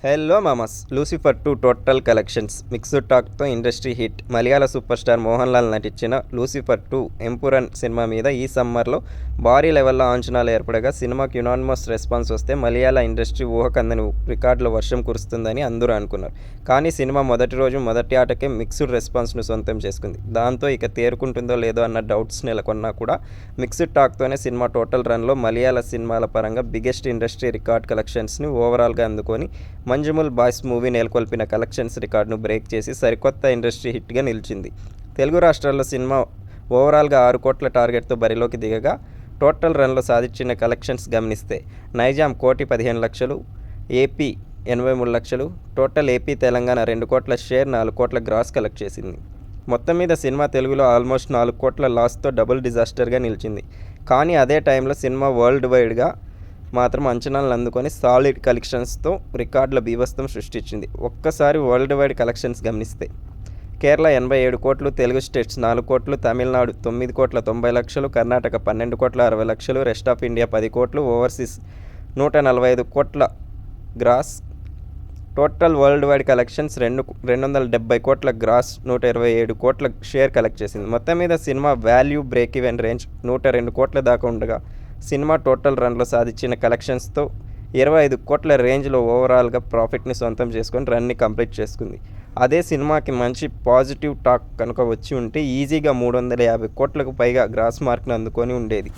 Hello మామస్. Lucifer 2 total collections mixed టాక్తో industry hit. Malayalam super star Mohan Lal నటించిన లూసిఫర్ 2 ఎంపురన్ సినిమా మీద ఈ సమ్మర్లో భారీ లెవెల్లో అంచనాలు ఏర్పడగా సినిమాకి యునానిమస్ రెస్పాన్స్ వస్తే మలయాళ ఇండస్ట్రీ ఊహకందని రికార్డుల వర్షం కురుస్తుందని అందరూ అనుకున్నారు. కానీ సినిమా మొదటి రోజు మొదటి ఆటకే మిక్స్డ్ రెస్పాన్స్ను సొంతం చేసుకుంది. దాంతో ఇక తేరుకుంటుందో లేదో అన్న డౌట్స్ నెలకొన్నా కూడా మిక్స్డ్ టాక్తోనే సినిమా టోటల్ రన్లో మలయాళ సినిమాల పరంగా బిగ్గెస్ట్ ఇండస్ట్రీ రికార్డ్ కలెక్షన్స్ని ఓవరాల్గా అందుకొని మంజుమల్ బాయ్స్ మూవీ నెలకొల్పిన కలెక్షన్స్ రికార్డును బ్రేక్ చేసి సరికొత్త ఇండస్ట్రీ హిట్గా నిలిచింది. తెలుగు రాష్ట్రాల్లో సినిమా ఓవరాల్గా 6 కోట్ల టార్గెట్తో బరిలోకి దిగగా టోటల్ రన్లో సాధించిన కలెక్షన్స్ గమనిస్తే నైజాం 1,15,00,000, ఏపీ 83 లక్షలు, టోటల్ ఏపీ తెలంగాణ 2 కోట్ల షేర్ 4 కోట్ల గ్రాస్ కలెక్ట్ చేసింది. మొత్తం మీద సినిమా తెలుగులో ఆల్మోస్ట్ 4 కోట్ల లాస్తో డబుల్ డిజాస్టర్గా నిలిచింది. కానీ అదే టైంలో సినిమా వరల్డ్ వైడ్గా మాత్రం అంచనాలను అందుకొని సాలిడ్ కలెక్షన్స్తో రికార్డుల బీభత్సం సృష్టించింది. ఒక్కసారి వరల్డ్ వైడ్ కలెక్షన్స్ గమనిస్తే కేరళ 87 కోట్లు, తెలుగు స్టేట్స్ 4 కోట్లు, తమిళనాడు 9 కోట్ల 90 లక్షలు, కర్ణాటక 12 కోట్ల 60 లక్షలు, రెస్ట్ ఆఫ్ ఇండియా 10 కోట్లు, ఓవర్సీస్ 145 కోట్ల gross. Total world wide collections 270 కోట్ల గ్రాస్, 127 కోట్ల షేర్ కలెక్ట్ చేసింది. మొత్తం మీద cinema value break even range 102 కోట్ల దాకా ఉండగా సినిమా టోటల్ రన్లో సాధించిన కలెక్షన్స్తో 25 కోట్ల రేంజ్లో ఓవరాల్గా ప్రాఫిట్ని సొంతం చేసుకొని రన్ని కంప్లీట్ చేసుకుంది. అదే సినిమాకి మంచి పాజిటివ్ టాక్ కనుక వచ్చి ఉంటే ఈజీగా 350 కోట్లకు పైగా గ్రాస్ మార్క్ను అందుకొని ఉండేది.